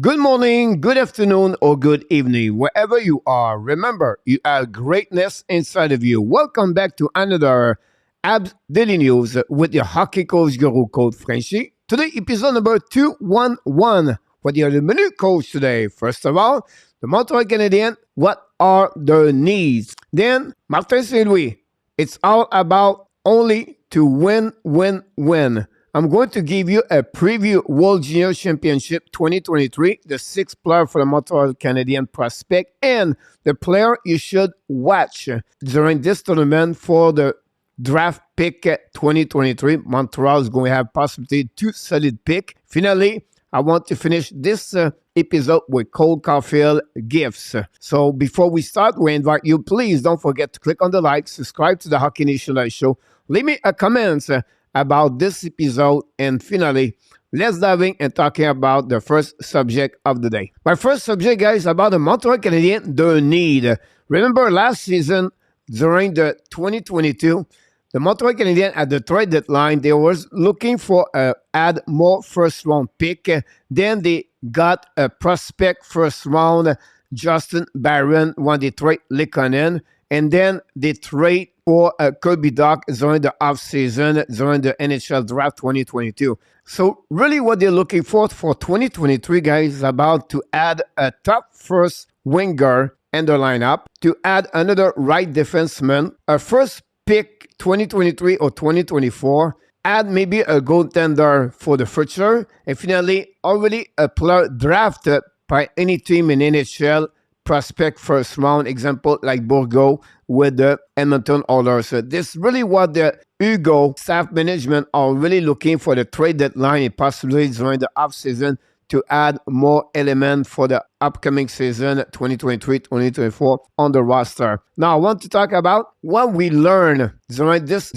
Good morning, good afternoon, or good evening, wherever you are. Remember, you have greatness inside of you. Welcome back to another Habs Daily News with your hockey coach guru code Frenchy. Today, episode number 211. What are the menu coach today? First of all, the Montreal Canadiens, what are their needs? Then, Martin Saint-Louis, it's all about only to win, win, win. I'm going to give you a preview World Junior Championship 2023, the sixth player for the Montreal Canadiens prospect, and the player you should watch during this tournament for the draft pick 2023. Montreal is going to have possibly two solid picks. Finally, I want to finish this episode with Caufield gifts. So before we start, we invite you, please don't forget to click on the like, subscribe to the Hockey Nation Live Show, leave me a comment about this episode, and finally, let's dive in and talking about the first subject of the day. My first subject, guys, about the Montreal Canadiens, their need. Remember last season, during the 2022, the Montreal Canadiens at the trade deadline, they was looking for add more first round pick. Then they got a prospect first round, Justin Barron, when they trade Lekonen, and then they trade for Kirby Dach during the offseason, during the NHL Draft 2022. So really what they're looking for 2023, guys, is about to add a top first winger in the lineup, to add another right defenseman, a first pick 2023 or 2024, add maybe a goaltender for the future, and finally, already a player drafted by any team in NHL, prospect first round, example like Bourgault with the Edmonton Oilers. So this is really what the Hugo staff management are really looking for the trade deadline and possibly during the offseason to add more elements for the upcoming season 2023-2024 on the roster. Now, I want to talk about what we learned during this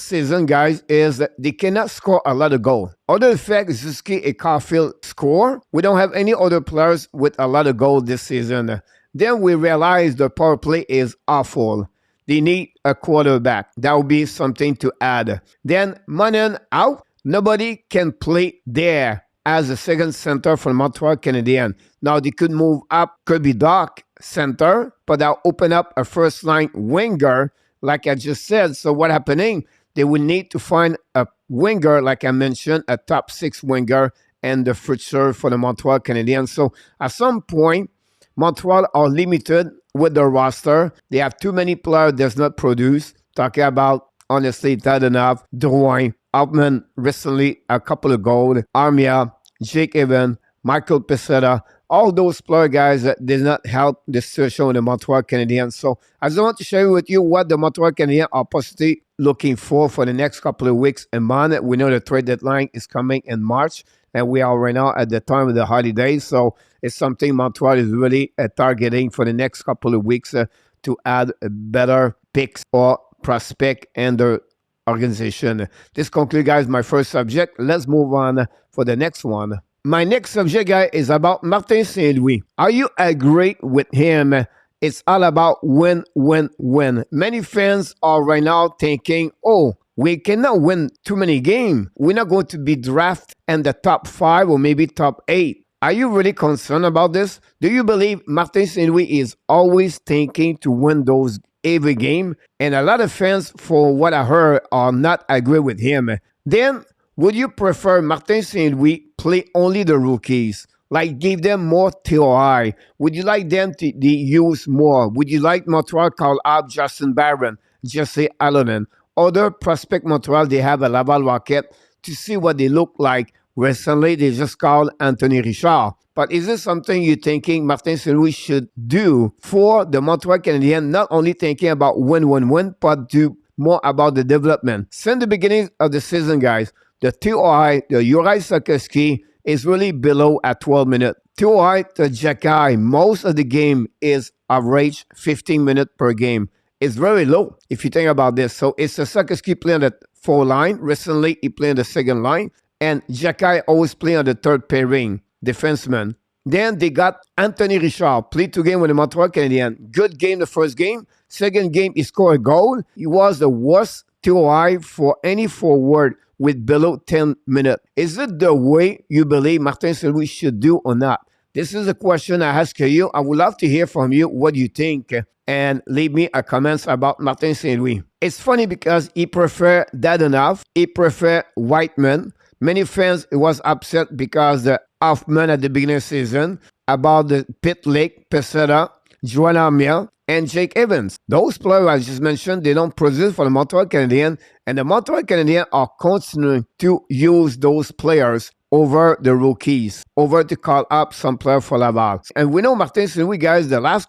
season, guys, is that they cannot score a lot of goals. Other than the fact Zuski and Caufield score, we don't have any other players with a lot of goals this season. Then we realize the power play is awful. They need a quarterback. That would be something to add. Then Monin out. Nobody can play there as a second center for Montreal Canadiens. Now they could move up Kirby Dach center, but they'll open up a first line winger, like I just said. So what happening? They will need to find a winger, like I mentioned, a top six winger and the future for the Montreal Canadiens. So at some point, Montreal are limited with their roster. They have too many players that's not produced. Talking about, honestly, Tabernack, DUARTE, Altman recently, a couple of goals, Armia, Jake Evans, Michael Peseta, all those player guys that did not help the situation with the Montreal Canadiens. So I just want to share with you what the Montreal Canadiens are possibly looking for the next couple of weeks and months. We know the trade deadline is coming in March, and we are right now at the time of the holidays. So it's something Montreal is really targeting for the next couple of weeks to add better picks or prospect and the organization. This concludes, guys, my first subject. Let's move on for the next one. My next subject, guys, is about Martin Saint-Louis. Are you agree with him? It's all about win, win, win. Many fans are right now thinking, oh, we cannot win too many games. We're not going to be drafted in the top 5 or maybe top 8. Are you really concerned about this? Do you believe Martin Saint-Louis is always thinking to win those every game? And a lot of fans, for what I heard, are not agree with him. Then, would you prefer Martin Saint-Louis play only the rookies? Like give them more TOI? Would you like them to use more? Would you like Montreal call up Justin Barron, Jesse Allen, other prospect Montreal? They have a Laval Rocket to see what they look like. Recently, they just called Anthony Richard. But is this something you're thinking Martin Saint-Louis should do for the Montreal Canadiens, not only thinking about win, but do more about the development? Since the beginning of the season, guys, the TOI, the Juraj Slavkovsky, is really below at 12 minutes. TOI to Jacky, most of the game is average 15 minutes per game. It's very low if you think about this. So it's a Slavkovsky playing the 4 line. Recently, he played the second line. And Jacky always play on the third pairing, defenseman. Then they got Anthony Richard, played 2 games with the Montreal Canadiens. Good game the first game. Second game, he scored a goal. He was the worst TOI for any forward with below 10 minutes. Is it the way you believe Martin Saint-Louis should do or not? This is a question I ask you. I would love to hear from you what you think and leave me a comments about Martin St. Louis. It's funny because he prefer Dadonov, he prefer Whiteman. Many fans was upset because the Hoffman at the beginning of the season about the Pit Lake, Peseta, Joanna Mill, and Jake Evans. Those players I just mentioned, they don't produce for the Montreal Canadiens, and the Montreal Canadiens are continuing to use those players over the rookies, over to call up some player for Laval. And we know Martin St. Louis, guys, the last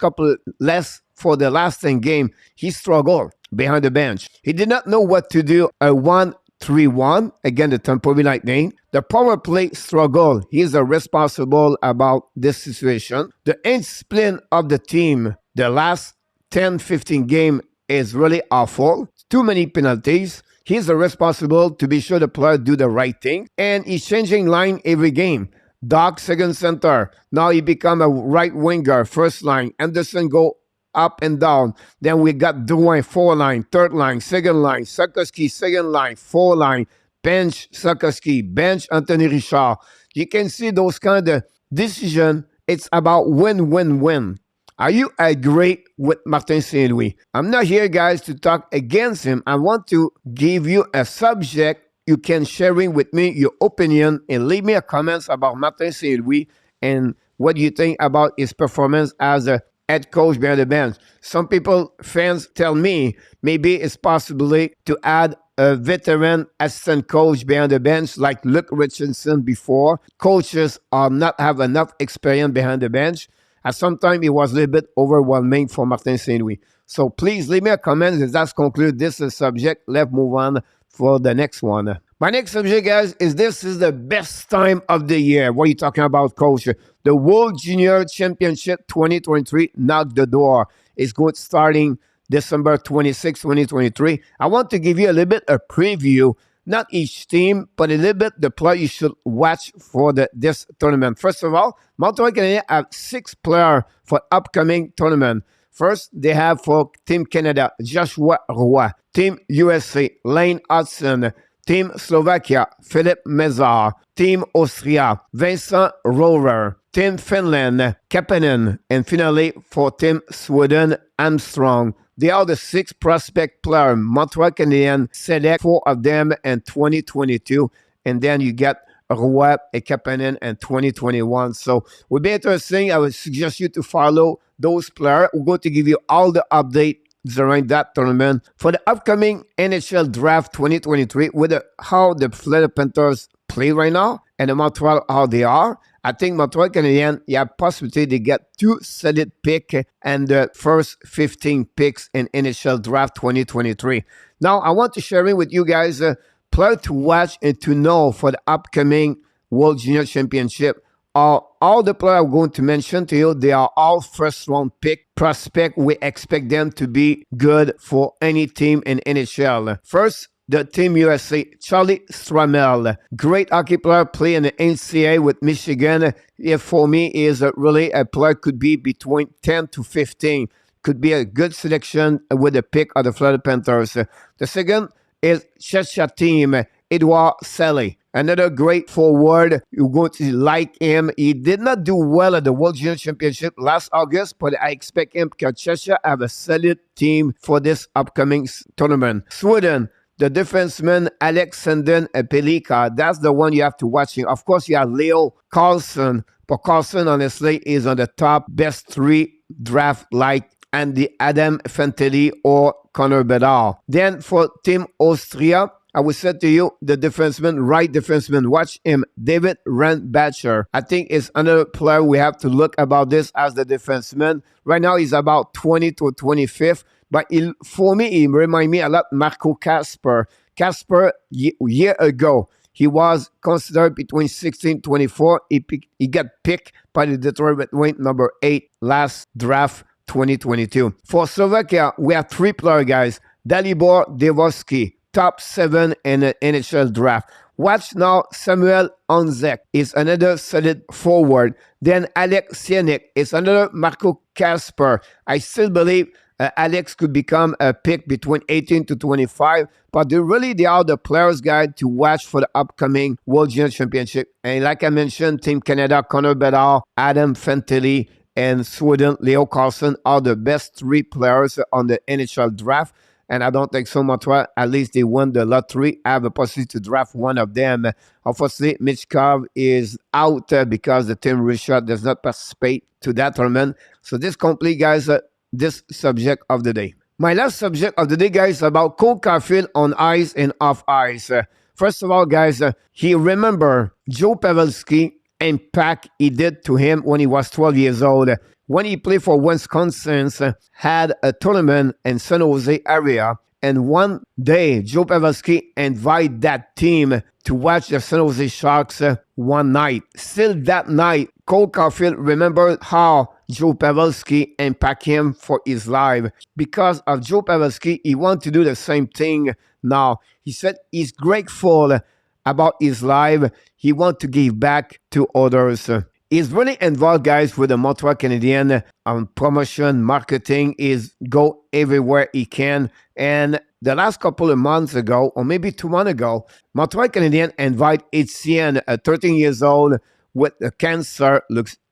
10 game, he struggled behind the bench. He did not know what to do. A 1-3-1 against the Tampa Bay Lightning. The power play struggle. He's responsible about this situation. The indiscipline of the team, the last 10-15 game is really awful. Too many penalties. He's responsible to be sure the player do the right thing. And he's changing line every game. Doc, second center. Now he become a right winger, first line. Anderson go up and down. Then we got Drouin, 4 line, third line, second line. Sakoski, second line, 4 line. Bench Sakoski, bench Anthony Richard. You can see those kind of decisions. It's about win-win-win. Are you agree with Martin St. Louis? I'm not here, guys, to talk against him. I want to give you a subject you can sharing with me your opinion and leave me a comments about Martin St. Louis and what you think about his performance as a head coach behind the bench. Some people, fans, tell me maybe it's possibly to add a veteran assistant coach behind the bench like Luke Richardson before. Coaches are not have enough experience behind the bench. At some time, it was a little bit overwhelming for Martin St. Louis. So please leave me a comment. Let's conclude this subject. Let's move on for the next one. My next subject, guys, is this is the best time of the year. What are you talking about, coach? The World Junior Championship 2023 knocked the door. It's going starting December 26, 2023. I want to give you a little bit of preview. Not each team, but a little bit the player you should watch for this tournament. First of all, Montreal Canadiens have 6 players for upcoming tournament. First, they have for Team Canada, Joshua Roy. Team USA, Lane Hudson. Team Slovakia, Philip Mezar. Team Austria, Vincent Rohrer. Team Finland, Kapanen. And finally, for Team Sweden, Armstrong. They are the 6 prospect players. Montreal Canadiens select 4 of them in 2022. And then you get Roy and Kapanen in 2021. So it would be interesting. I would suggest you to follow those players. We're going to give you all the updates during that tournament for the upcoming NHL Draft 2023 with how the Florida Panthers play right now and the Montreal how they are. I think Montreal Canadiens, you have possibility to get 2 solid picks and the first 15 picks in NHL Draft 2023. Now, I want to share it with you guys player to watch and to know for the upcoming World Junior Championship. All the players I'm going to mention to you, they are all first-round pick prospect. We expect them to be good for any team in NHL. First, the Team USA, Charlie Stramel. Great hockey player, play in the NCAA with Michigan. If for me, is really a player could be between 10 to 15. Could be a good selection with a pick of the Florida Panthers. The second is SASCHA team, Edouard Saleh. Another great forward. You're going to like him. He did not do well at the World Junior Championship last August, but I expect him because SASCHA have a solid team for this upcoming tournament. Sweden, the defenseman Alexandre Pelika, that's the one you have to watch. Of course, you have Leo Carlson, but Carlson, honestly, is on the top best 3 draft like Andy Adam Fantilli or Connor Bedard. Then for Team Austria, I will say to you, the defenseman, right defenseman, watch him, David Randbacher. I think it's another player we have to look about this as the defenseman. Right now, he's about 20 to 25th. But for me, he reminds me a lot Marco Kasper. Kasper, year ago, he was considered between 16 and 24. He got picked by the Detroit Red Wings, number 8, last draft 2022. For Slovakia, we have 3 players, guys. Dalibor Devorsky, top 7 in the NHL draft. Watch now, Samuel Onzek is another solid forward. Then Alex Sienik is another Marco Kasper. I still believe Alex could become a pick between 18 to 25, but they are the players guide to watch for the upcoming World Junior Championship. And like I mentioned, Team Canada, Connor Bedard, Adam Fantilli, and Sweden, Leo Carlson are the best 3 players on the NHL draft. And I don't think so much. Well, at least they won the lottery. I have a possibility to draft one of them. Unfortunately, Michkov is out because the team Russia does not participate to that tournament. So this complete, guys, this subject of the day. My last subject of the day, guys, about Cole Caufield on ice and off ice. First of all, guys, he remember Joe Pavelski impact he did to him when he was 12 years old. When he played for Wisconsin, had a tournament in San Jose area. And one day, Joe Pavelski invited that team to watch the San Jose Sharks one night. Still that night, Cole Caufield remembered how Joe Pavelski impacted him for his life. Because of Joe Pavelski, he wanted to do the same thing now. He said he's grateful about his life. He wants to give back to others. He's really involved, guys, with the Montreal Canadiens on promotion, marketing. He's go everywhere he can. And the last couple of months ago, or maybe 2 months ago, Montreal Canadiens invite Etienne, 13 years old, with a cancer,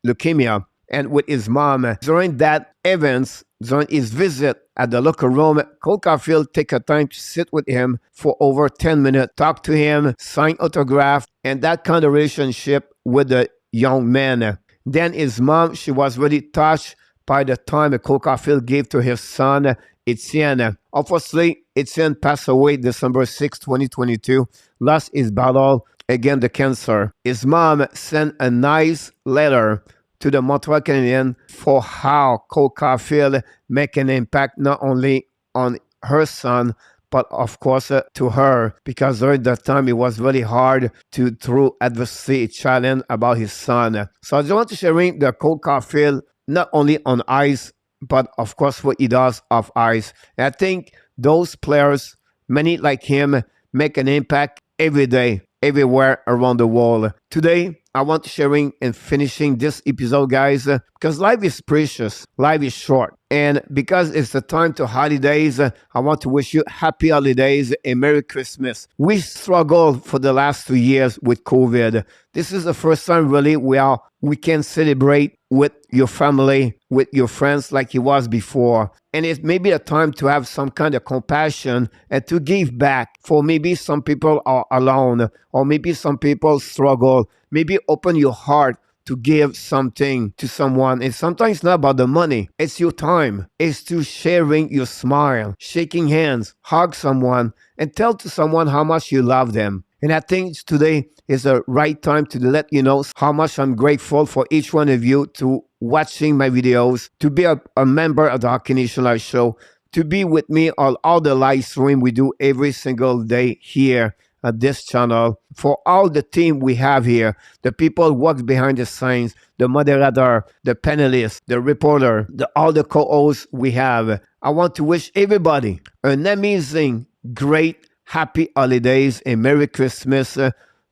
leukemia, and with his mom. During that event, during his visit at the locker room, Cole Caufield take a time to sit with him for over 10 minutes, talk to him, sign autograph, and that kind of relationship with the young man. Then his mom, she was really touched by the time Cole Caufield gave to his son, Etienne. Obviously, Etienne passed away December 6, 2022, lost his battle against the cancer. His mom sent a nice letter to the Montreal Canadiens for how Cole Caufield make an impact not only on her son, but of course to her, because during that time it was really hard to through adversity challenge about his son. So I just want to share the Cole Caufield not only on ice, but of course what he does off ice. And I think those players, many like him, make an impact every day, everywhere around the world. Today, I want to sharing and finishing this episode, guys, because life is precious, life is short. And because it's the time to holidays, I want to wish you happy holidays and Merry Christmas. We struggled for the last 2 years with COVID. This is the first time really we can celebrate with your family, with your friends like it was before. And it may be a time to have some kind of compassion and to give back. For maybe some people are alone, or maybe some people struggle. Maybe open your heart to give something to someone. And sometimes it's not about the money. It's your time. It's to sharing your smile, shaking hands, hug someone, and tell to someone how much you love them. And I think today is the right time to let you know how much I'm grateful for each one of you to watching my videos, to be a member of the Hockey Nation Live Show, to be with me on all the live stream we do every single day here at this channel. For all the team we have here, the people who work behind the scenes, the moderator, the panelists, the reporter, all the co-hosts we have. I want to wish everybody an amazing, great, happy holidays and Merry Christmas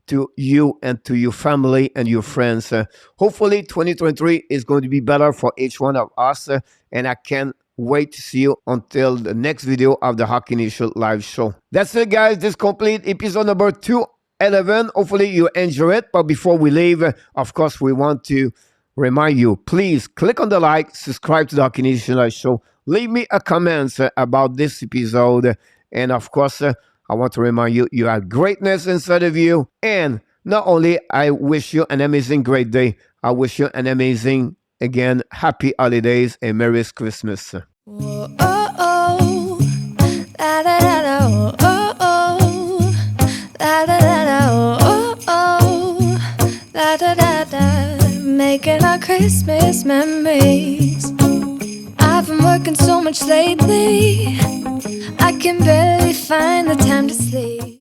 to you and to your family and your friends. Hopefully 2023 is going to be better for each one of us, and I can't wait to see you until the next video of the Hockey Nation Live Show. That's it, guys. This complete episode number 211. Hopefully you enjoy it. But before we leave, of course, we want to remind you, please click on the like, subscribe to the Hockey Nation Live Show. Leave me a comment about this episode. And of course, I want to remind you, you have greatness inside of you. And not only I wish you an amazing, great day, I wish you an amazing, again, happy holidays and Merry Christmas. Whoa, oh, oh, da da da da, oh, oh, oh, da da da da, oh, oh, da da da da, making our Christmas memories. I've been working so much lately, I can barely find the time to sleep.